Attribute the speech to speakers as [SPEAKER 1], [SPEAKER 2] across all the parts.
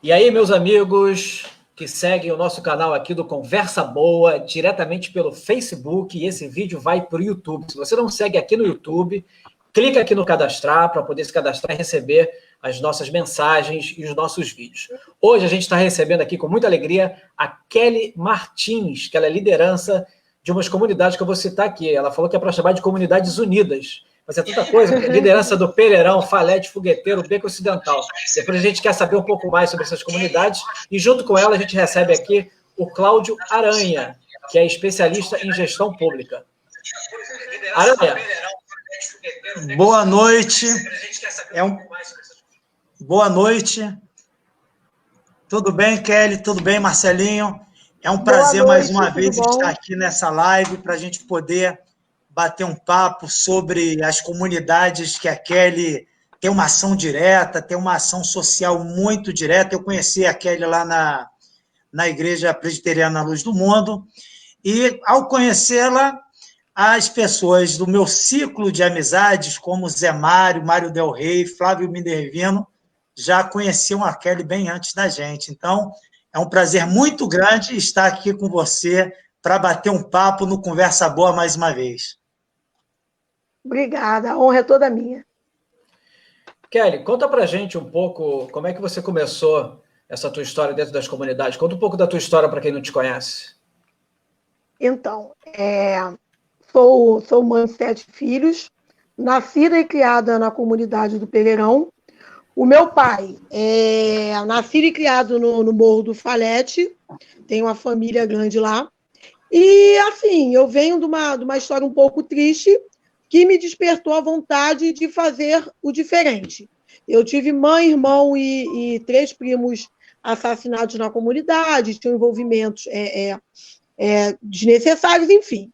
[SPEAKER 1] E aí, meus amigos que seguem o nosso canal aqui do Conversa Boa, diretamente pelo Facebook, e esse vídeo vai para o YouTube. Se você não segue aqui no YouTube, clica aqui no cadastrar para poder se cadastrar e receber as nossas mensagens e os nossos vídeos. Hoje a gente está recebendo aqui com muita alegria a Kelly Martins, que ela é liderança de umas comunidades que eu vou citar aqui. Ela falou que é para chamar de Comunidades Unidas. Mas é tanta coisa, liderança do Pereirão, Falete, Fogueteiro, Beco Ocidental. Depois a gente quer saber um pouco mais sobre essas comunidades e junto com ela a gente recebe aqui o Cláudio Aranha, que é especialista em gestão pública. Aranha.
[SPEAKER 2] Boa noite. Boa noite. Tudo bem, Kelly? Tudo bem, Marcelinho? É um prazer mais uma vez estar aqui nessa live para a gente poder bater um papo sobre as comunidades que a Kelly tem uma ação direta, tem uma ação social muito direta. Eu conheci a Kelly lá na Igreja Presbiteriana Luz do Mundo e, ao conhecê-la, as pessoas do meu ciclo de amizades, como Zé Mário, Mário Del Rey, Flávio Minervino, já conheciam a Kelly bem antes da gente. Então, é um prazer muito grande estar aqui com você para bater um papo no Conversa Boa mais uma vez.
[SPEAKER 3] Obrigada, a honra é toda minha.
[SPEAKER 1] Kelly, conta pra gente um pouco como é que você começou essa tua história dentro das comunidades. Conta um pouco da tua história para quem não te conhece.
[SPEAKER 3] Então, sou mãe de 7 filhos, nascida e criada na comunidade do Pereirão. O meu pai é nascido e criado no Morro do Falete, tem uma família grande lá. E, assim, eu venho de uma história um pouco triste, que me despertou a vontade de fazer o diferente. Eu tive mãe, irmão e 3 primos assassinados na comunidade, tinham envolvimentos desnecessários, enfim.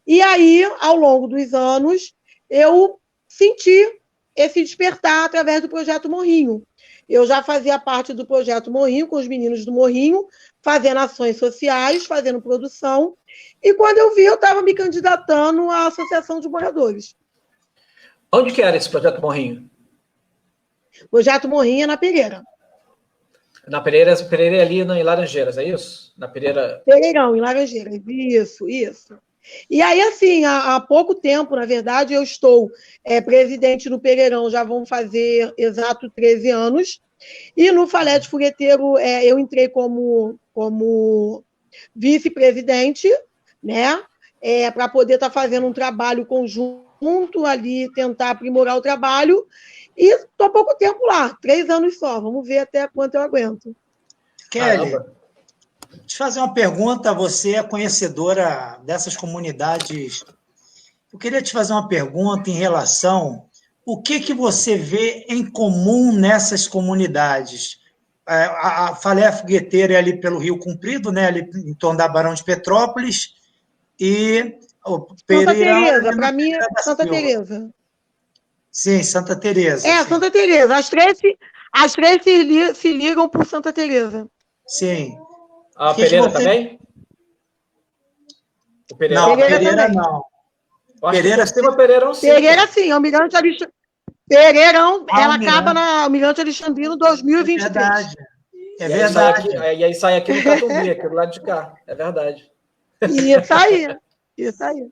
[SPEAKER 3] E aí, ao longo dos anos, eu senti esse despertar através do Projeto Morrinho. Eu já fazia parte do Projeto Morrinho, com os meninos do Morrinho, fazendo ações sociais, fazendo produção, e quando eu vi, eu estava me candidatando à Associação de Moradores.
[SPEAKER 1] Onde que era esse Projeto Morrinho?
[SPEAKER 3] Projeto Morrinho é na Pereira.
[SPEAKER 1] Na Pereira é ali em Laranjeiras, é isso? Na Pereira...
[SPEAKER 3] Pereirão, em Laranjeiras, isso. E aí, assim, há pouco tempo, na verdade, eu estou presidente no Pereirão, já vão fazer exato 13 anos, e no Falete Fogueteiro eu entrei como vice-presidente, né, para poder estar fazendo um trabalho conjunto ali, tentar aprimorar o trabalho, e estou há pouco tempo lá, 3 anos só, vamos ver até quanto eu aguento.
[SPEAKER 2] Kelly, deixa eu fazer uma pergunta, você é conhecedora dessas comunidades. Eu queria te fazer uma pergunta em relação o que você vê em comum nessas comunidades. A Falé Fogueteira é ali pelo Rio Comprido, né, ali em torno da Barão de Petrópolis, e o Pereirão...
[SPEAKER 3] Santa Teresa, para mim é Santa Teresa.
[SPEAKER 2] Sim, Santa Teresa. Sim.
[SPEAKER 3] Santa Teresa. As três se ligam por Santa Teresa.
[SPEAKER 2] Sim.
[SPEAKER 1] A Pereira também?
[SPEAKER 2] O Pereira não, Pereira não.
[SPEAKER 1] Pereira sim. Pereirão sim.
[SPEAKER 3] Pereira sim, Almirante Alexandrino. Pereirão, ela acaba na Almirante Alexandrino 2023.
[SPEAKER 2] É verdade.
[SPEAKER 1] E aí sai aqui no Catumbi, aqui do lado de cá. É verdade.
[SPEAKER 3] Isso aí.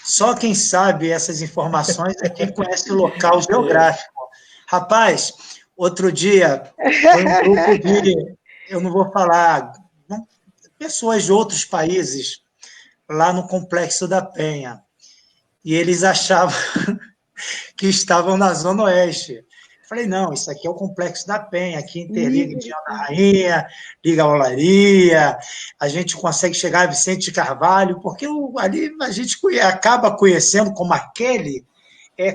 [SPEAKER 2] Só quem sabe essas informações é quem conhece o local geográfico. Rapaz, outro dia, foi um grupo de, eu não vou falar, pessoas de outros países, lá no Complexo da Penha, e eles achavam que estavam na Zona Oeste. Falei, não, isso aqui é o Complexo da Penha, aqui interliga Diana da Rainha, liga a Olaria, a gente consegue chegar a Vicente de Carvalho, porque ali a gente acaba conhecendo, como aquele,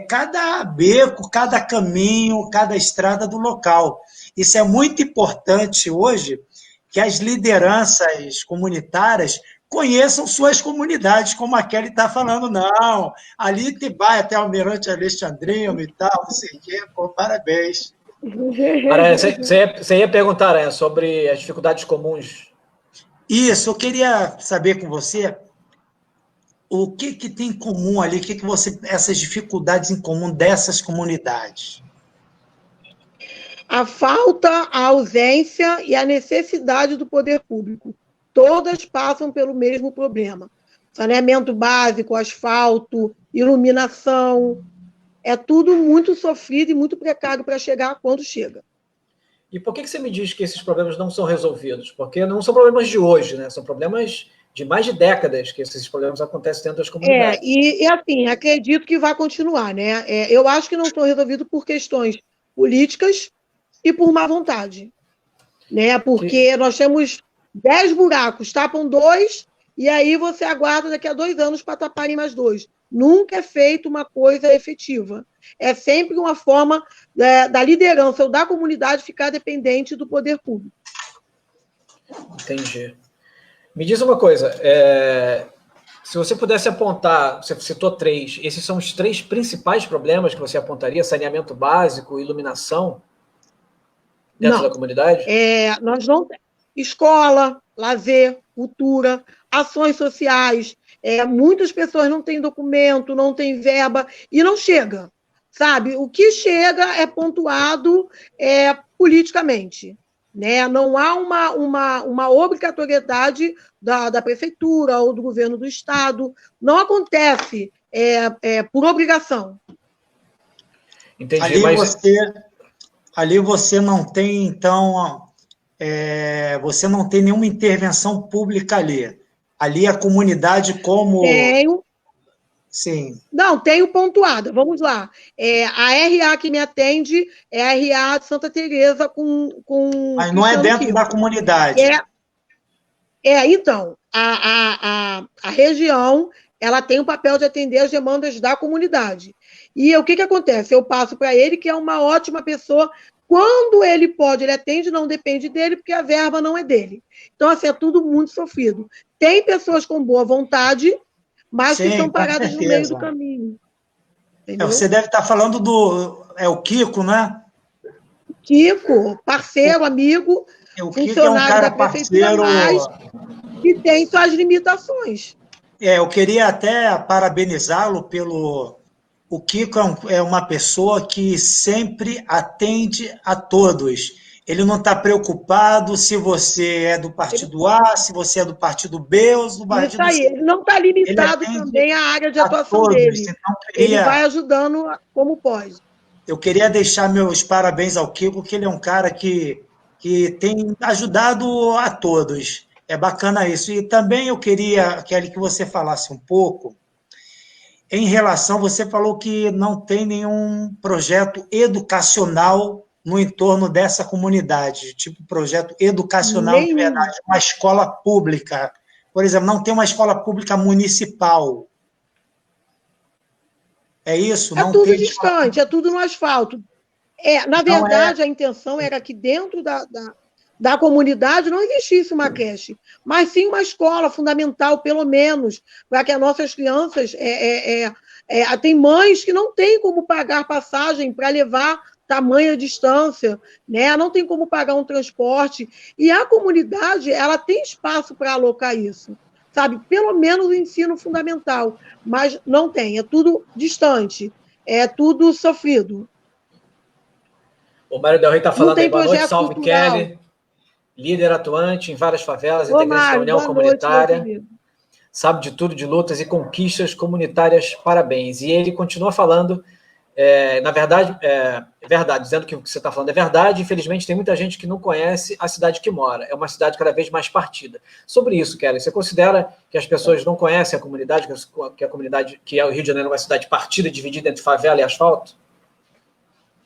[SPEAKER 2] cada beco, cada caminho, cada estrada do local. Isso é muito importante hoje, que as lideranças comunitárias conheçam suas comunidades, como a Kelly está falando, não, ali te vai até o Almirante Alexandrino e tal, não sei o quê, pô, parabéns.
[SPEAKER 1] Você ia perguntar, Aranha, sobre as dificuldades comuns.
[SPEAKER 2] Isso, eu queria saber com você o que tem em comum ali, essas dificuldades em comum dessas comunidades.
[SPEAKER 3] a falta, a ausência e a necessidade do poder público. Todas passam pelo mesmo problema. Saneamento básico, asfalto, iluminação, é tudo muito sofrido e muito precário para chegar quando chega.
[SPEAKER 1] E por que você me diz que esses problemas não são resolvidos? Porque não são problemas de hoje, né? São problemas de mais de décadas que esses problemas acontecem dentro das comunidades.
[SPEAKER 3] E assim, acredito que vai continuar, né? Eu acho que não estão resolvidos por questões políticas e por má vontade, né? Porque nós temos 10 buracos, tapam 2, e aí você aguarda daqui a 2 anos para taparem mais 2. Nunca é feito uma coisa efetiva. É sempre uma forma da liderança ou da comunidade ficar dependente do poder público.
[SPEAKER 1] Entendi. Me diz uma coisa, se você pudesse apontar, você citou 3, esses são os 3 principais problemas que você apontaria: saneamento básico, iluminação, dentro da comunidade?
[SPEAKER 3] Nós não temos escola, lazer, cultura, ações sociais. Muitas pessoas não têm documento, não têm verba e não chega, sabe? O que chega é pontuado politicamente, né? Não há uma obrigatoriedade da prefeitura ou do governo do estado. Não acontece por obrigação.
[SPEAKER 1] Entendi,
[SPEAKER 2] ali você não tem, então, você não tem nenhuma intervenção pública ali. Ali a comunidade como...
[SPEAKER 3] Tenho.
[SPEAKER 2] Sim.
[SPEAKER 3] Não, tenho pontuada. Vamos lá. A RA que me atende é a RA de Santa Teresa com
[SPEAKER 2] Mas não é dentro da comunidade.
[SPEAKER 3] Então, a região ela tem o papel de atender as demandas da comunidade. E o que acontece? Eu passo para ele, que é uma ótima pessoa. Quando ele pode, ele atende, não depende dele, porque a verba não é dele. Então, assim, é tudo muito sofrido. Tem pessoas com boa vontade, mas que estão paradas no meio do caminho.
[SPEAKER 2] Você deve estar falando o Kiko, né?
[SPEAKER 3] Kiko, parceiro, amigo, funcionário da prefeitura, mas que tem suas limitações.
[SPEAKER 2] Eu queria até parabenizá-lo pelo... O Kiko é uma pessoa que sempre atende a todos. Ele não está preocupado se você é do partido A, se você é do partido B ou do partido C.
[SPEAKER 3] Isso aí, ele não está limitado também à área de atuação dele. Então, ele vai ajudando como pode.
[SPEAKER 2] Eu queria deixar meus parabéns ao Kiko, que ele é um cara que tem ajudado a todos. É bacana isso. E também eu queria, Kelly, que você falasse um pouco em relação, você falou que não tem nenhum projeto educacional no entorno dessa comunidade, tipo projeto educacional de verdade, uma escola pública. Por exemplo, não tem uma escola pública municipal. É isso?
[SPEAKER 3] É tudo distante, é tudo no asfalto. Na verdade, a intenção era que dentro da comunidade não existisse uma creche, mas sim uma escola fundamental, pelo menos, para que as nossas crianças... tem mães que não têm como pagar passagem para levar tamanha distância, né? Não tem como pagar um transporte, e a comunidade ela tem espaço para alocar isso, sabe? Pelo menos o ensino fundamental, mas não tem, é tudo distante, é tudo sofrido.
[SPEAKER 1] O Mário Del Rey está falando aí, boa noite, salve
[SPEAKER 3] cultural.
[SPEAKER 1] Kelly, líder atuante em várias favelas, integrante da União Comunitária, sabe de tudo de lutas e conquistas comunitárias, parabéns. E ele continua falando, na verdade, verdade, dizendo que o que você está falando é verdade. Infelizmente, tem muita gente que não conhece a cidade que mora. É uma cidade cada vez mais partida. Sobre isso, Kelly, você considera que as pessoas não conhecem a comunidade, que é o Rio de Janeiro, uma cidade partida, dividida entre favela e asfalto?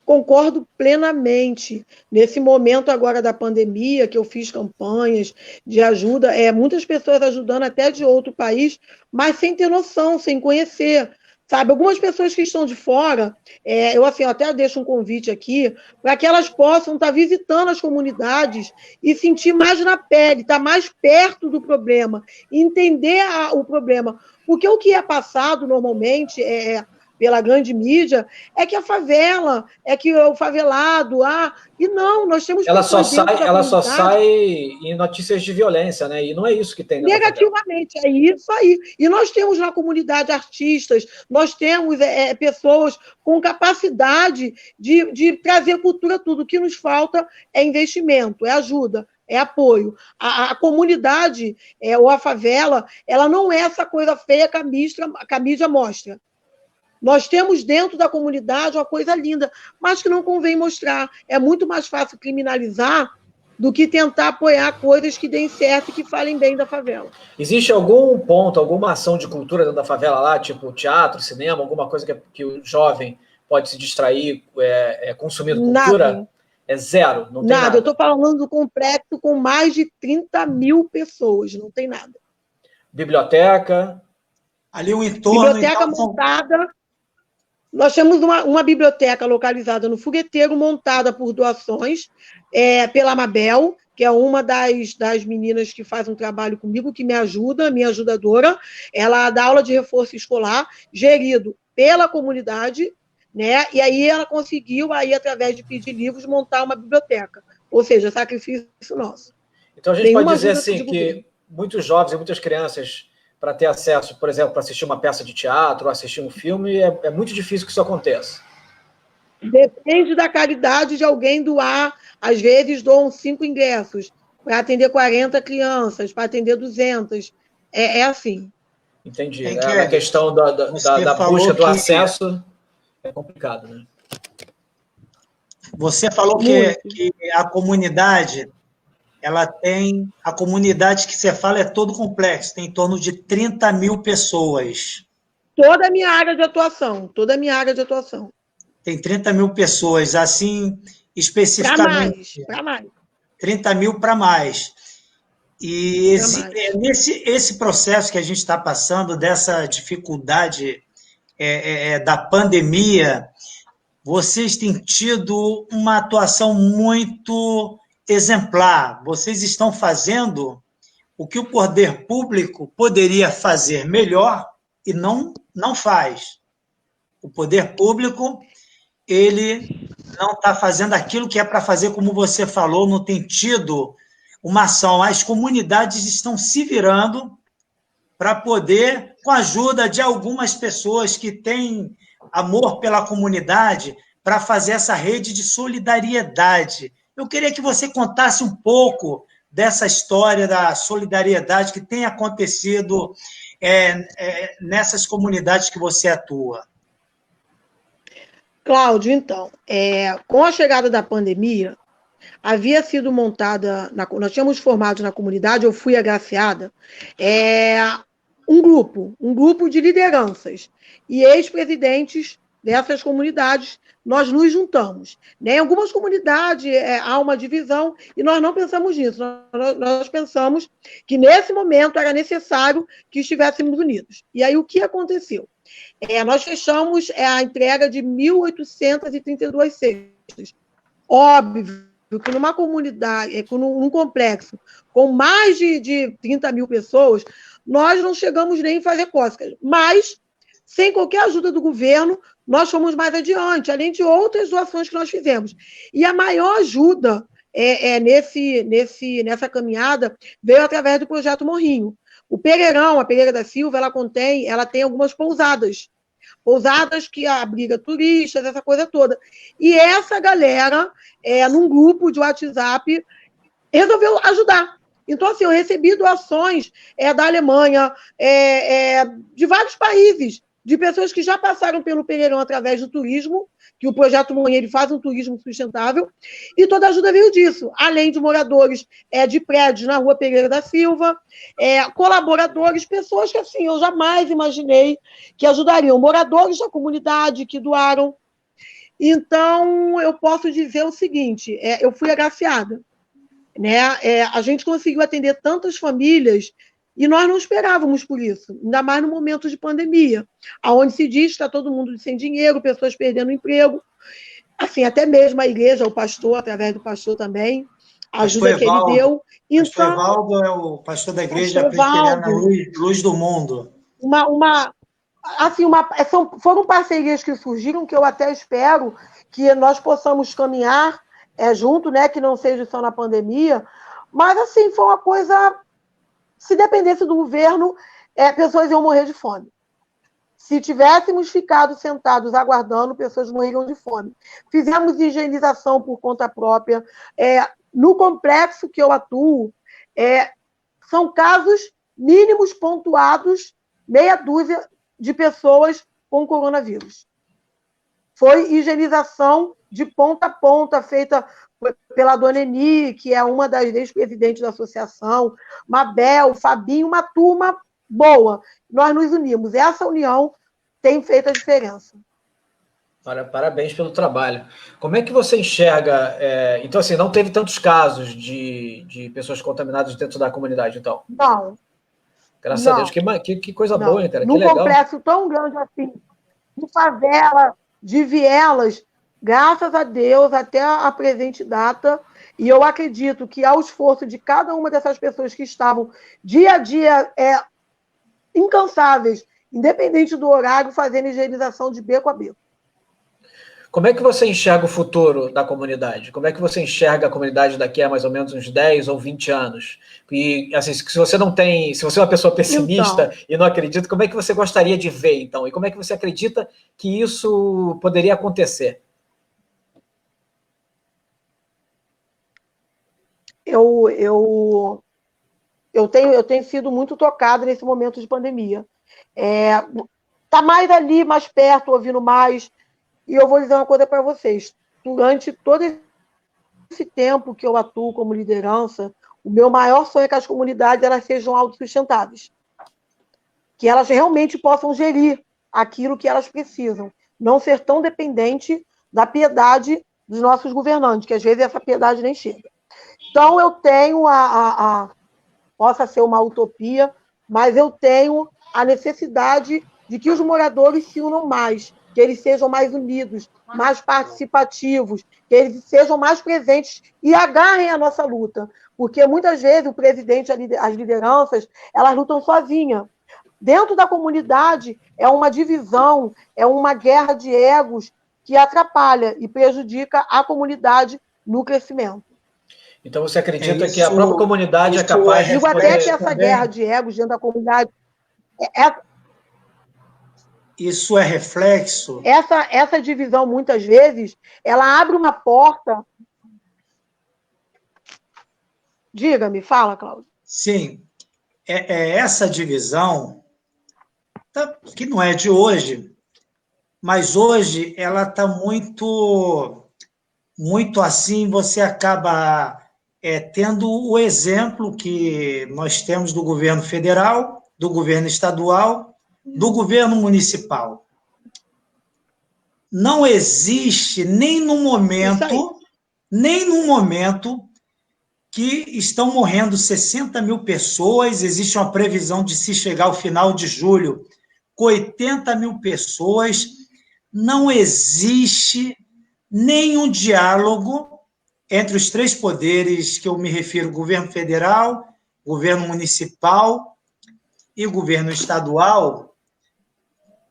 [SPEAKER 3] Concordo plenamente. Nesse momento agora da pandemia, que eu fiz campanhas de ajuda, muitas pessoas ajudando até de outro país, mas sem ter noção, sem conhecer. Sabe, algumas pessoas que estão de fora, eu até deixo um convite aqui, para que elas possam estar visitando as comunidades e sentir mais na pele, estar mais perto do problema, entender o problema. Porque o que é passado normalmente pela grande mídia, é que a favela, é que o favelado, e não, nós temos pessoas dentro da
[SPEAKER 1] ela só
[SPEAKER 3] comunidade
[SPEAKER 1] sai em notícias de violência, né? E não é isso que tem dentro da favela.
[SPEAKER 3] negativamente, é isso aí. E nós temos na comunidade artistas, nós temos pessoas com capacidade de trazer cultura, tudo. O que nos falta é investimento, é ajuda, é apoio. A comunidade, ou a favela, ela não é essa coisa feia que a mídia mostra. Nós temos dentro da comunidade uma coisa linda, mas que não convém mostrar. É muito mais fácil criminalizar do que tentar apoiar coisas que deem certo e que falem bem da favela.
[SPEAKER 1] Existe algum ponto, alguma ação de cultura dentro da favela lá, tipo teatro, cinema, alguma coisa que o jovem pode se distrair consumindo cultura?
[SPEAKER 3] Nada.
[SPEAKER 1] É zero, não tem nada.
[SPEAKER 3] Eu estou falando do complexo com mais de 30 mil pessoas, não tem nada.
[SPEAKER 1] Biblioteca?
[SPEAKER 2] Ali o entorno...
[SPEAKER 3] Biblioteca montada... Nós temos uma biblioteca localizada no Fogueteiro, montada por doações pela Mabel, que é uma das meninas que faz um trabalho comigo, que me ajuda, minha ajudadora. Ela dá aula de reforço escolar, gerido pela comunidade, né? E aí ela conseguiu, aí, através de pedir livros, montar uma biblioteca. Ou seja, sacrifício nosso.
[SPEAKER 1] Então a gente pode dizer assim que muitos jovens e muitas crianças, para ter acesso, por exemplo, para assistir uma peça de teatro, assistir um filme, é muito difícil que isso aconteça.
[SPEAKER 3] Depende da caridade de alguém doar. Às vezes doam 5 ingressos para atender 40 crianças, para atender 200. É assim.
[SPEAKER 1] Entendi. A questão da busca do acesso é complicado, né?
[SPEAKER 2] Você falou que a comunidade... A comunidade que você fala é todo complexo, tem em torno de 30 mil pessoas.
[SPEAKER 3] Toda a minha área de atuação.
[SPEAKER 2] Tem 30 mil pessoas, assim, especificamente.
[SPEAKER 3] Para mais.
[SPEAKER 2] 30 mil para mais. E esse processo que a gente está passando, dessa dificuldade da pandemia, vocês têm tido uma atuação muito exemplar. Vocês estão fazendo o que o poder público poderia fazer melhor e não faz. O poder público, ele não está fazendo aquilo que é para fazer, como você falou, não tem tido uma ação. As comunidades estão se virando para poder, com a ajuda de algumas pessoas que têm amor pela comunidade, para fazer essa rede de solidariedade. Eu queria que você contasse um pouco dessa história da solidariedade que tem acontecido nessas comunidades que você atua.
[SPEAKER 3] Cláudio, então, com a chegada da pandemia, havia sido montada, nós tínhamos formado na comunidade, eu fui agraciada, um grupo de lideranças e ex-presidentes dessas comunidades. Nós nos juntamos. Né? Em algumas comunidades há uma divisão e nós não pensamos nisso. Nós pensamos que, nesse momento, era necessário que estivéssemos unidos. E aí, o que aconteceu? Nós fechamos a entrega de 1.832 cestas. Óbvio que numa comunidade, num complexo com mais de 30 mil pessoas, nós não chegamos nem a fazer cócegas. Mas, sem qualquer ajuda do governo, nós fomos mais adiante, além de outras doações que nós fizemos. E a maior ajuda nessa caminhada veio através do Projeto Morrinho. O Pereirão, a Pereira da Silva, ela tem algumas pousadas que abriga turistas, essa coisa toda. E essa galera, num grupo de WhatsApp, resolveu ajudar. Então, assim, eu recebi doações da Alemanha, de vários países, de pessoas que já passaram pelo Pereirão através do turismo, que o Projeto Morrinho ele faz um turismo sustentável, e toda a ajuda veio disso, além de moradores de prédios na Rua Pereira da Silva, colaboradores, pessoas que assim, eu jamais imaginei que ajudariam, moradores da comunidade que doaram. Então, eu posso dizer o seguinte, eu fui agraciada. Né? A gente conseguiu atender tantas famílias e nós não esperávamos por isso, ainda mais no momento de pandemia, onde se diz que está todo mundo sem dinheiro, pessoas perdendo emprego, assim, até mesmo a igreja, o pastor, através do pastor também, a ajuda que ele deu.
[SPEAKER 2] Então, pastor Evaldo é o pastor da igreja presbiteriana Luz do Mundo.
[SPEAKER 3] assim, foram parcerias que surgiram que eu até espero que nós possamos caminhar junto, né, que não seja só na pandemia, mas, assim, foi uma coisa... Se dependesse do governo, pessoas iam morrer de fome. Se tivéssemos ficado sentados aguardando, pessoas morreriam de fome. Fizemos higienização por conta própria. No complexo que eu atuo, são casos mínimos pontuados, meia dúzia de pessoas com coronavírus. Foi higienização de ponta a ponta, feita pela dona Eni, que é uma das ex-presidentes da associação, Mabel, Fabinho, uma turma boa. Nós nos unimos. Essa união tem feito a diferença.
[SPEAKER 1] Parabéns pelo trabalho. Como é que você enxerga... Então, assim, não teve tantos casos de pessoas contaminadas dentro da comunidade, então?
[SPEAKER 3] Não.
[SPEAKER 1] Graças a Deus. Que coisa boa, hein, cara?
[SPEAKER 3] Num
[SPEAKER 1] que legal.
[SPEAKER 3] complexo tão grande assim, de favela, de vielas, graças a Deus, até a presente data, e eu acredito que ao esforço de cada uma dessas pessoas que estavam dia a dia incansáveis, independente do horário, fazendo higienização de beco a beco.
[SPEAKER 1] Como é que você enxerga o futuro da comunidade? Como é que você enxerga a comunidade daqui a mais ou menos uns 10 ou 20 anos? E, assim, se você é uma pessoa pessimista e não acredita, como é que você gostaria de ver, então? E como é que você acredita que isso poderia acontecer?
[SPEAKER 3] Eu tenho sido muito tocada nesse momento de pandemia. Tá mais ali, mais perto, ouvindo mais. E eu vou dizer uma coisa para vocês. Durante todo esse tempo que eu atuo como liderança, o meu maior sonho é que as comunidades elas sejam autossustentáveis. Que elas realmente possam gerir aquilo que elas precisam. Não ser tão dependente da piedade dos nossos governantes, que às vezes essa piedade nem chega. Então, eu tenho possa ser uma utopia, mas eu tenho a necessidade de que os moradores se unam mais, que eles sejam mais unidos, mais participativos, que eles sejam mais presentes e agarrem a nossa luta. Porque muitas vezes o presidente, as lideranças, elas lutam sozinhas. Dentro da comunidade é uma divisão, é uma guerra de egos que atrapalha e prejudica a comunidade no crescimento.
[SPEAKER 1] Então você acredita que a própria comunidade é capaz de...
[SPEAKER 3] Digo até que essa guerra de egos dentro da comunidade...
[SPEAKER 2] Isso é reflexo...
[SPEAKER 3] Essa divisão, muitas vezes, ela abre uma porta... Diga-me, fala, Cláudio.
[SPEAKER 2] Sim, essa divisão, que não é de hoje, mas hoje ela está muito assim, você acaba tendo o exemplo que nós temos do governo federal, do governo estadual, do governo municipal. Não existe nem no momento que estão morrendo 60 mil pessoas, existe uma previsão de se chegar ao final de julho com 80 mil pessoas, não existe nenhum diálogo entre os três poderes que eu me refiro, governo federal, governo municipal e governo estadual,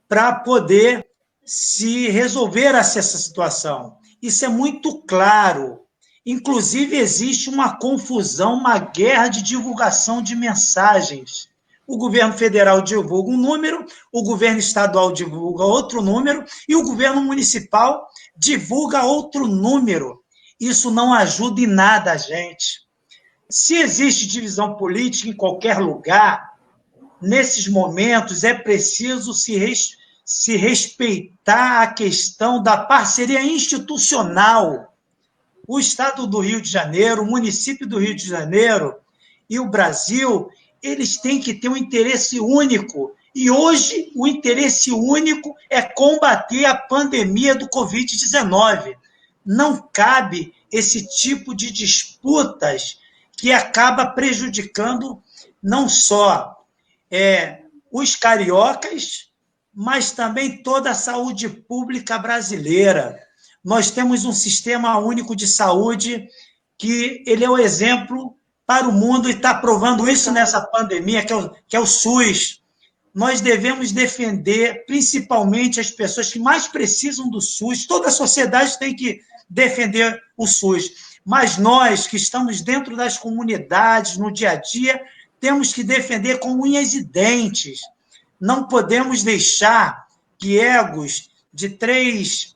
[SPEAKER 2] para poder se resolver essa situação. Isso é muito claro. Inclusive, existe uma confusão, uma guerra de divulgação de mensagens. O governo federal divulga um número, o governo estadual divulga outro número e o governo municipal divulga outro número. Isso não ajuda em nada a gente. Se existe divisão política em qualquer lugar, nesses momentos é preciso se respeitar a questão da parceria institucional. O Estado do Rio de Janeiro, o município do Rio de Janeiro e o Brasil, eles têm que ter um interesse único. E hoje o interesse único é combater a pandemia do Covid-19. Não cabe esse tipo de disputas que acaba prejudicando não só os cariocas, mas também toda a saúde pública brasileira. Nós temos um sistema único de saúde que ele é o exemplo para o mundo e está provando isso nessa pandemia, que é o SUS. nós devemos defender principalmente as pessoas que mais precisam do SUS. Toda a sociedade tem que defender o SUS, mas nós que estamos dentro das comunidades, no dia a dia, temos que defender com unhas e dentes. Não podemos deixar que egos de 3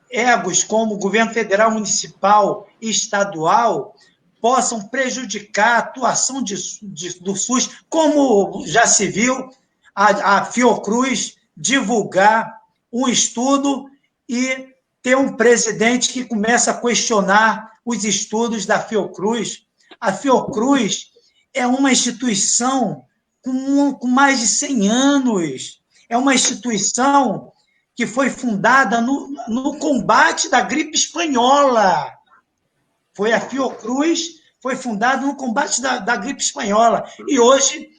[SPEAKER 2] egos, como o governo federal, municipal e estadual, possam prejudicar a atuação do SUS, como já se viu a Fiocruz divulgar um estudo e ter um presidente que começa a questionar os estudos da Fiocruz. A Fiocruz é uma instituição com mais de 100 anos, é uma instituição que foi fundada no combate da gripe espanhola. Foi a Fiocruz, foi fundada no combate da gripe espanhola. E hoje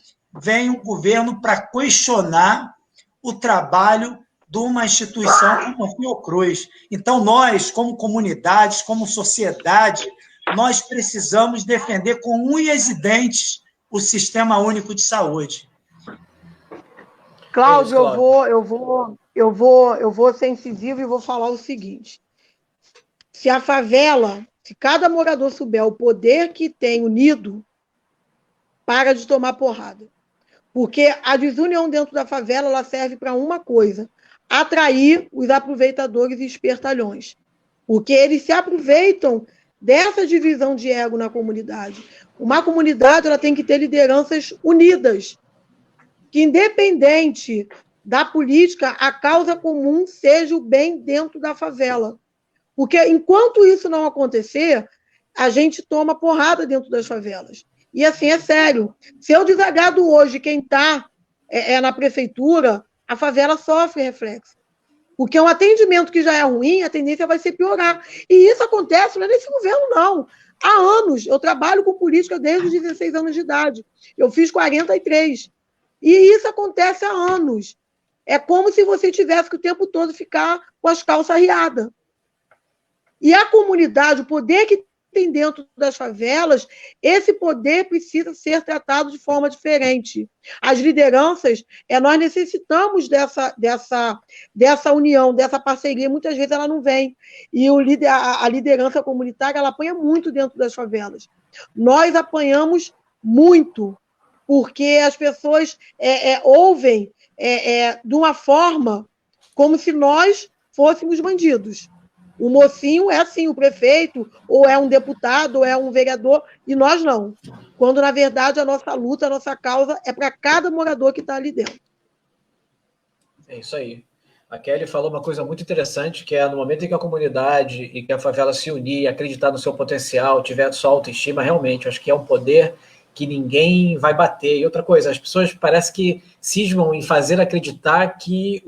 [SPEAKER 2] vem o governo para questionar o trabalho de uma instituição como a Fiocruz. Então, nós, como comunidades, como sociedade, nós precisamos defender com unhas e dentes o Sistema Único de Saúde.
[SPEAKER 3] Cláudio, eu vou ser incisivo e vou falar o seguinte. Se a favela, se cada morador souber o poder que tem unido, para de tomar porrada. Porque a desunião dentro da favela ela serve para uma coisa: atrair os aproveitadores e espertalhões. Porque eles se aproveitam dessa divisão de ego na comunidade. Uma comunidade ela tem que ter lideranças unidas, que, independente da política, a causa comum seja o bem dentro da favela. Porque, enquanto isso não acontecer, a gente toma porrada dentro das favelas. E, assim, é sério. Se eu desagrado hoje quem está na prefeitura, a favela sofre reflexo. Porque um atendimento que já é ruim, a tendência vai ser piorar. E isso acontece, não é nesse governo, não. Há anos. Eu trabalho com política desde os 16 anos de idade. Eu fiz 43. E isso acontece há anos. É como se você tivesse que o tempo todo ficar com as calças riadas. E a comunidade, o poder que tem dentro das favelas, esse poder precisa ser tratado de forma diferente. As lideranças, nós necessitamos dessa união, dessa parceria, muitas vezes ela não vem. E a liderança comunitária, ela apanha muito dentro das favelas. Nós apanhamos muito, porque as pessoas ouvem de uma forma como se nós fôssemos bandidos. O mocinho é assim, o prefeito, ou é um deputado, ou é um vereador, e nós não. Quando, na verdade, a nossa luta, a nossa causa é para cada morador que está ali dentro.
[SPEAKER 1] É isso aí. A Kelly falou uma coisa muito interessante, que é no momento em que a comunidade e que a favela se unir, acreditar no seu potencial, tiver sua autoestima, realmente, acho que é um poder que ninguém vai bater. E outra coisa, as pessoas parece que cismam em fazer acreditar que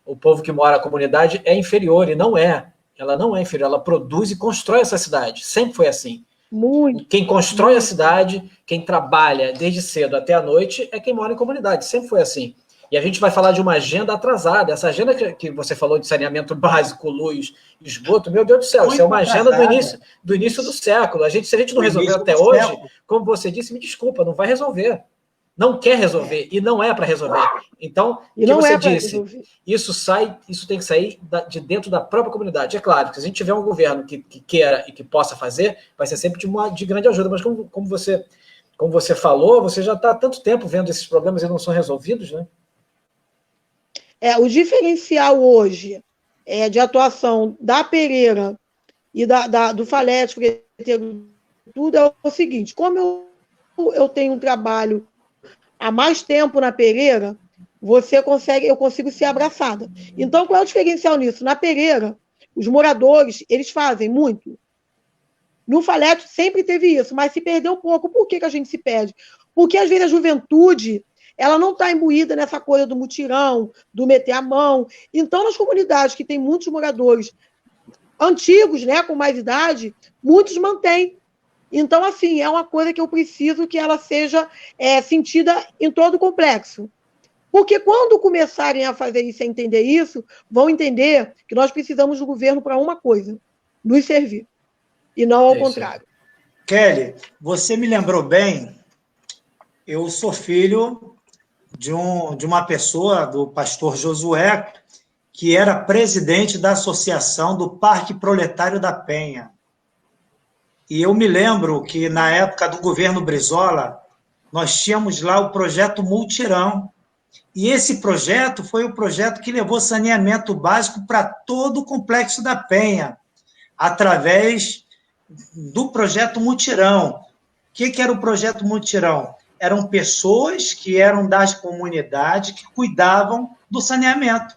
[SPEAKER 1] o povo que mora na comunidade é inferior, e não é. Ela não é inferior, ela produz e constrói essa cidade. Sempre foi assim.
[SPEAKER 3] Muito.
[SPEAKER 1] Quem constrói a cidade, quem trabalha desde cedo até a noite, é quem mora em comunidade. Sempre foi assim. E a gente vai falar de uma agenda atrasada. Essa agenda que você falou de saneamento básico, luz, esgoto, meu Deus do céu, isso é uma agenda do início do século. Se a gente não resolveu até hoje, como você disse, me desculpa, não vai resolver. Não quer resolver, e não é para resolver. Então, o que você disse, isso tem que sair de dentro da própria comunidade. É claro que se a gente tiver um governo que queira e que possa fazer, vai ser sempre de grande ajuda, mas como você falou, você já está há tanto tempo vendo esses problemas e não são resolvidos, né?
[SPEAKER 3] O diferencial hoje de atuação da Pereira e do Falete, tudo é o seguinte: como eu tenho um trabalho há mais tempo na Pereira, eu consigo ser abraçada. Então, qual é o diferencial nisso? Na Pereira, os moradores, eles fazem muito. No Falete sempre teve isso, mas se perdeu um pouco. Por que a gente se perde? Porque, às vezes, a juventude ela não está imbuída nessa coisa do mutirão, do meter a mão. Então, nas comunidades que tem muitos moradores antigos, né, com mais idade, muitos mantêm. Então, assim, é uma coisa que eu preciso que ela seja sentida em todo o complexo. Porque quando começarem a fazer isso, a entender isso, vão entender que nós precisamos do governo para uma coisa: nos servir. E não ao contrário.
[SPEAKER 2] Kelly, você me lembrou bem Eu sou filho de uma pessoa, do pastor Josué, que era presidente da Associação do Parque Proletário da Penha. E eu me lembro que, na época do governo Brizola, nós tínhamos lá o projeto Multirão. E esse projeto foi o projeto que levou saneamento básico para todo o Complexo da Penha, através do projeto Multirão. O que era o projeto Multirão? Eram pessoas que eram das comunidades que cuidavam do saneamento.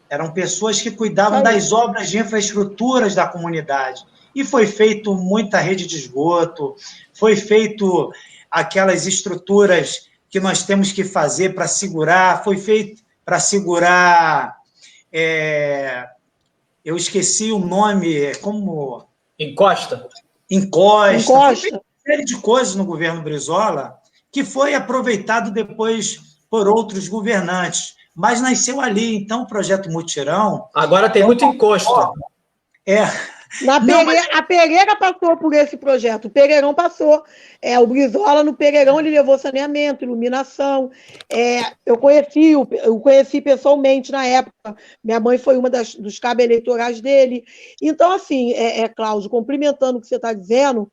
[SPEAKER 2] Eram pessoas que cuidavam das obras de infraestruturas da comunidade. E foi feito muita rede de esgoto, foi feito aquelas estruturas que nós temos que fazer para segurar, foi feito para segurar... eu esqueci o nome, como...
[SPEAKER 1] Encosta.
[SPEAKER 2] Foi feito uma série de coisas no governo Brizola que foi aproveitado depois por outros governantes, mas nasceu ali. Então, o projeto Mutirão...
[SPEAKER 1] Agora tem muito encosto.
[SPEAKER 3] A Pereira passou por esse projeto, o Pereirão passou. O Brizola, no Pereirão, ele levou saneamento, iluminação. Eu conheci pessoalmente na época. Minha mãe foi uma dos cabos eleitorais dele. Então, assim, Cláudio, complementando o que você está dizendo,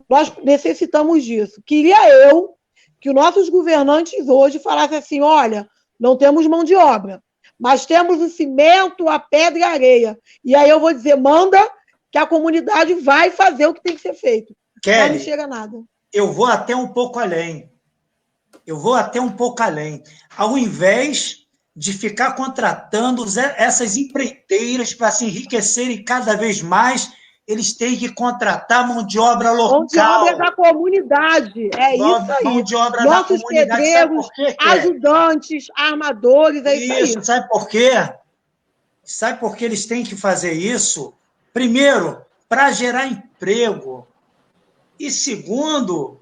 [SPEAKER 3] nós necessitamos disso. Queria eu que os nossos governantes hoje falassem assim, olha, não temos mão de obra, mas temos o cimento, a pedra e a areia. E aí eu vou dizer, manda que a comunidade vai fazer o que tem que ser feito.
[SPEAKER 2] Kelly,
[SPEAKER 3] não chega a nada.
[SPEAKER 2] Eu vou até um pouco além. Ao invés de ficar contratando essas empreiteiras para se enriquecerem cada vez mais, eles têm que contratar mão de obra local.
[SPEAKER 3] Mão de obra da comunidade. Isso aí.
[SPEAKER 2] Mão de obra
[SPEAKER 3] Nossos
[SPEAKER 2] da comunidade.
[SPEAKER 3] pedreiros, ajudantes, armadores, isso aí.
[SPEAKER 2] Sabe por quê? Sabe por que eles têm que fazer isso? Primeiro, para gerar emprego. E segundo,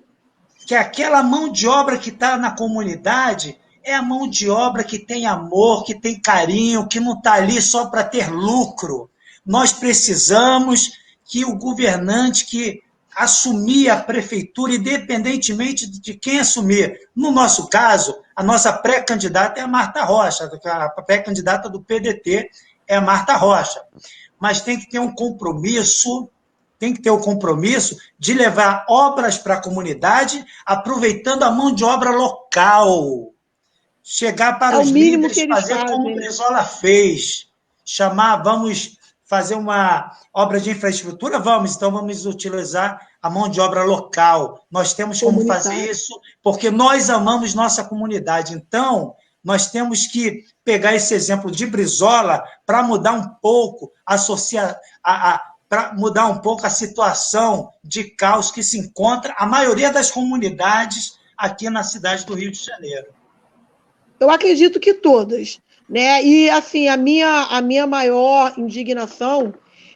[SPEAKER 2] que aquela mão de obra que está na comunidade é a mão de obra que tem amor, que tem carinho, que não está ali só para ter lucro. Nós precisamos que o governante que assumir a prefeitura, independentemente de quem assumir, no nosso caso, a nossa pré-candidata é a Marta Rocha, a pré-candidata do PDT é a Marta Rocha. Mas tem que ter um compromisso, de levar obras para a comunidade, aproveitando a mão de obra local. Chegar para os líderes, fazer como o Brizola fez. Vamos fazer uma obra de infraestrutura? Então vamos utilizar a mão de obra local. Nós temos como fazer isso, porque nós amamos nossa comunidade. Então, nós temos que pegar esse exemplo de Brizola para mudar um pouco a situação de caos que se encontra a maioria das comunidades aqui na cidade do Rio de Janeiro.
[SPEAKER 3] Eu acredito que todas, né? E assim, a minha maior indignação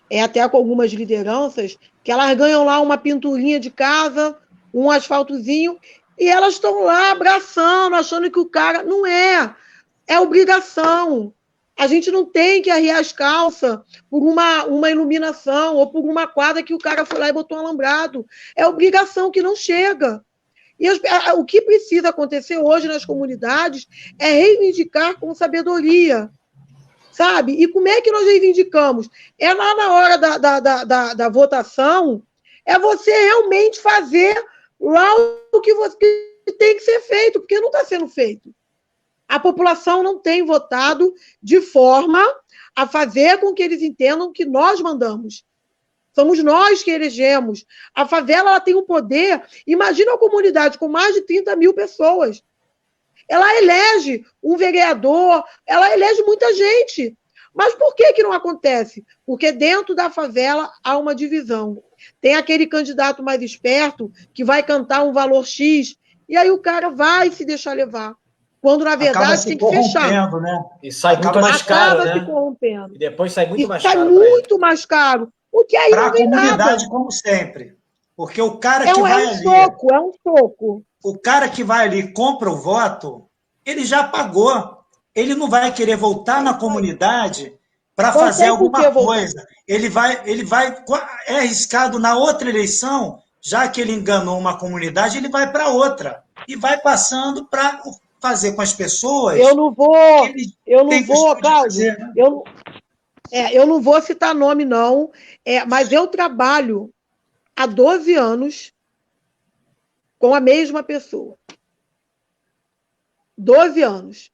[SPEAKER 3] é até com algumas lideranças que elas ganham lá uma pinturinha de casa, um asfaltozinho, e elas estão lá abraçando, achando que o cara... Não é. É obrigação. A gente não tem que arriar as calças por uma iluminação ou por uma quadra que o cara foi lá e botou um alambrado. É obrigação que não chega. E o que precisa acontecer hoje nas comunidades é reivindicar com sabedoria. Sabe? E como é que nós reivindicamos? É lá na hora da votação, é você realmente fazer lá o que tem que ser feito, porque não está sendo feito. A população não tem votado de forma a fazer com que eles entendam que nós mandamos. Somos nós que elegemos. A favela ela tem um poder. Imagina uma comunidade com mais de 30 mil pessoas. Ela elege um vereador, ela elege muita gente. Mas por que não acontece? Porque dentro da favela há uma divisão. Tem aquele candidato mais esperto que vai cantar um valor X, e aí o cara vai se deixar levar. Quando, na verdade, tem que fechar.
[SPEAKER 2] Né?
[SPEAKER 1] E sai muito mais caro, né?
[SPEAKER 3] Se corrompendo.
[SPEAKER 1] E depois sai muito mais
[SPEAKER 3] caro.
[SPEAKER 1] Sai
[SPEAKER 3] muito mais caro. O que aí não vem nada. Para a comunidade,
[SPEAKER 2] como sempre. Porque o cara que vai ali...
[SPEAKER 3] É um soco.
[SPEAKER 2] O cara que vai ali e compra o voto, ele já pagou. Ele não vai querer voltar na comunidade para fazer alguma coisa. Ele vai... É arriscado na outra eleição, já que ele enganou uma comunidade, ele vai para outra. e vai passando para fazer com as pessoas.
[SPEAKER 3] Eu não vou, Cláudio, eu não vou citar nome, não, mas eu trabalho há 12 anos com a mesma pessoa. 12 anos.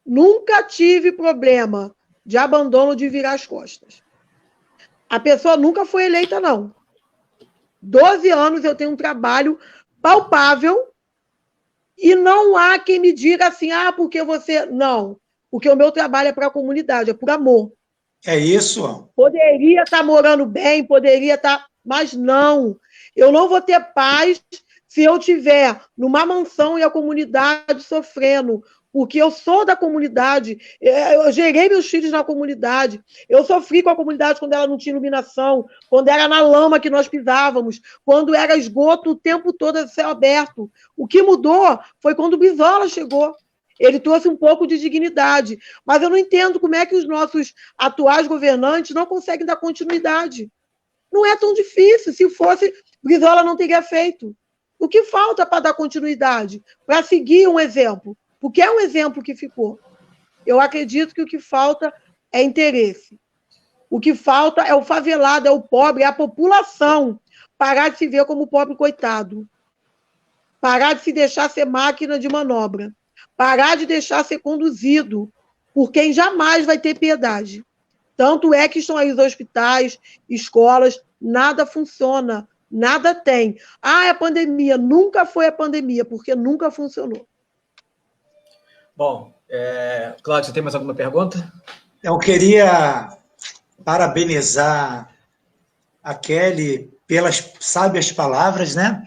[SPEAKER 3] Nunca tive problema de abandono, de virar as costas. A pessoa nunca foi eleita, não. 12 anos eu tenho um trabalho palpável e não há quem me diga assim, porque você... Não, porque o meu trabalho é para a comunidade, é por amor.
[SPEAKER 2] É isso.
[SPEAKER 3] Poderia estar morando bem, poderia estar... Mas não, eu não vou ter paz se eu estiver numa mansão e a comunidade sofrendo, porque eu sou da comunidade, eu gerei meus filhos na comunidade, eu sofri com a comunidade quando ela não tinha iluminação, quando era na lama que nós pisávamos, quando era esgoto o tempo todo a céu aberto. O que mudou foi quando o Brizola chegou. Ele trouxe um pouco de dignidade, mas eu não entendo como é que os nossos atuais governantes não conseguem dar continuidade. Não é tão difícil, se fosse, Brizola não teria feito. O que falta para dar continuidade? Para seguir um exemplo? Porque é um exemplo que ficou. Eu acredito que o que falta é interesse. O que falta é o favelado, é o pobre, é a população parar de se ver como pobre coitado. Parar de se deixar ser máquina de manobra. Parar de deixar ser conduzido por quem jamais vai ter piedade. Tanto é que estão aí os hospitais, escolas, nada funciona, nada tem. É pandemia. Nunca foi a pandemia, porque nunca funcionou.
[SPEAKER 1] Bom, Cláudio, você tem mais alguma pergunta?
[SPEAKER 2] Eu queria parabenizar a Kelly pelas sábias palavras, né?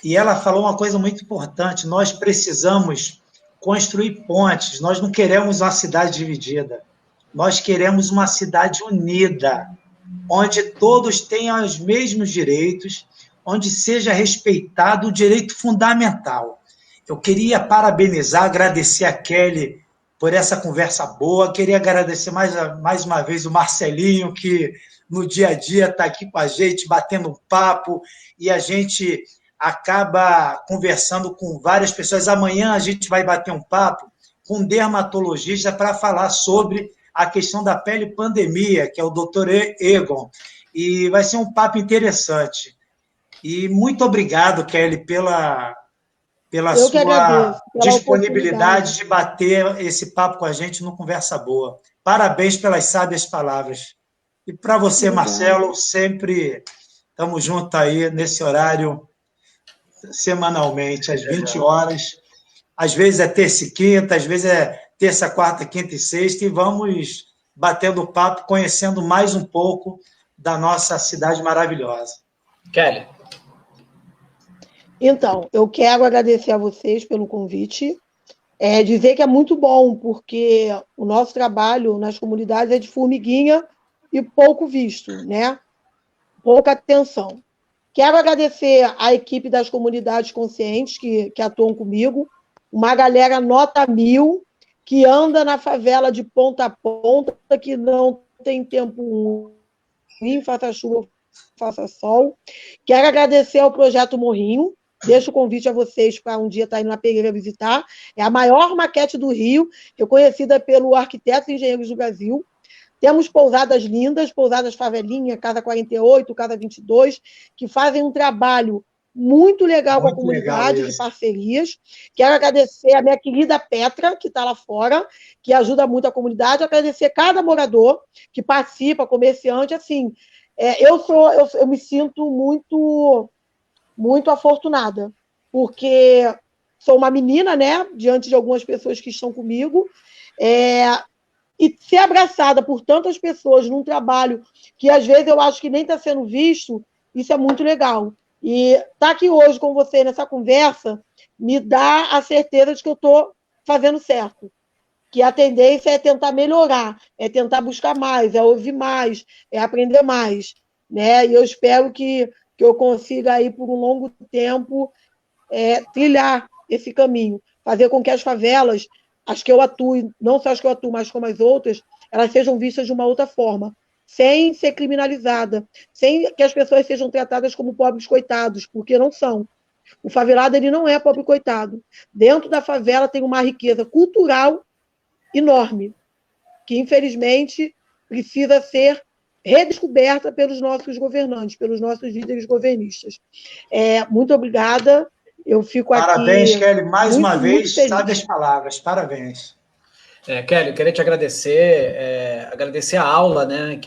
[SPEAKER 2] E ela falou uma coisa muito importante: nós precisamos construir pontes, nós não queremos uma cidade dividida, nós queremos uma cidade unida, onde todos tenham os mesmos direitos, onde seja respeitado o direito fundamental. Eu queria parabenizar, agradecer a Kelly por essa conversa boa, queria agradecer mais uma vez o Marcelinho, que no dia a dia está aqui com a gente, batendo um papo, e a gente acaba conversando com várias pessoas. Amanhã a gente vai bater um papo com um dermatologista para falar sobre a questão da pele pandemia, que é o Dr. Egon, e vai ser um papo interessante. E muito obrigado, Kelly, pela sua disponibilidade de bater esse papo com a gente no Conversa Boa. Parabéns pelas sábias palavras. E para você, Marcelo, sempre estamos juntos aí nesse horário, semanalmente, às 20 horas. Às vezes é terça e quinta, às vezes é terça, quarta, quinta e sexta, e vamos batendo papo, conhecendo mais um pouco da nossa cidade maravilhosa.
[SPEAKER 1] Kelly.
[SPEAKER 3] Então, eu quero agradecer a vocês pelo convite, dizer que é muito bom, porque o nosso trabalho nas comunidades é de formiguinha e pouco visto, né? Pouca atenção. Quero agradecer à equipe das comunidades conscientes que atuam comigo, uma galera nota 1000, que anda na favela de ponta a ponta, que não tem tempo ruim, faça chuva, faça sol. Quero agradecer ao Projeto Morrinho, deixo o convite a vocês para um dia estar indo na Pereira visitar. É a maior maquete do Rio, reconhecida pelo Arquitetos e Engenheiros do Brasil. Temos pousadas lindas, pousadas Favelinha, Casa 48, Casa 22, que fazem um trabalho muito legal com a comunidade, de parcerias. Quero agradecer a minha querida Petra, que está lá fora, que ajuda muito a comunidade, agradecer cada morador que participa, comerciante, assim. Eu me sinto muito afortunada, porque sou uma menina, né, diante de algumas pessoas que estão comigo, e ser abraçada por tantas pessoas num trabalho que, às vezes, eu acho que nem está sendo visto, isso é muito legal. E estar aqui hoje com você nessa conversa me dá a certeza de que eu estou fazendo certo, que a tendência é tentar melhorar, é tentar buscar mais, é ouvir mais, é aprender mais, né? E eu espero que eu consiga, aí, por um longo tempo, trilhar esse caminho, fazer com que as favelas, as que eu atuo, não só as que eu atuo, mas como as outras, elas sejam vistas de uma outra forma, sem ser criminalizada, sem que as pessoas sejam tratadas como pobres coitados, porque não são. O favelado ele não é pobre coitado. Dentro da favela tem uma riqueza cultural enorme, que infelizmente precisa ser redescoberta pelos nossos governantes, pelos nossos líderes governistas. Muito obrigada. Eu fico aqui.
[SPEAKER 2] Parabéns, Kelly, mais uma vez,
[SPEAKER 3] feliz.
[SPEAKER 2] sabe as palavras. Parabéns.
[SPEAKER 1] Kelly, eu queria te agradecer, agradecer a aula, né,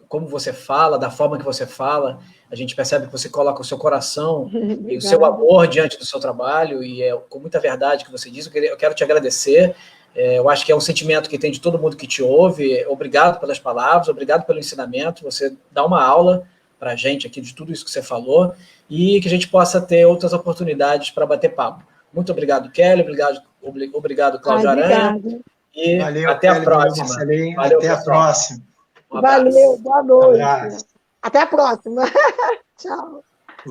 [SPEAKER 1] como você fala, da forma que você fala. A gente percebe que você coloca o seu coração e o seu amor diante do seu trabalho, e é com muita verdade que você diz. Eu quero te agradecer. Eu acho que é um sentimento que tem de todo mundo que te ouve. Obrigado pelas palavras, obrigado pelo ensinamento. Você dá uma aula para a gente aqui de tudo isso que você falou, e que a gente possa ter outras oportunidades para bater papo. Muito obrigado, Kelly. Obrigado, Cláudio Aranha. E
[SPEAKER 2] valeu,
[SPEAKER 1] até a
[SPEAKER 2] Kelly,
[SPEAKER 1] próxima.
[SPEAKER 2] Valeu, até a próxima.
[SPEAKER 3] Valeu, boa noite.
[SPEAKER 2] Abraço.
[SPEAKER 3] Até a próxima. Tchau.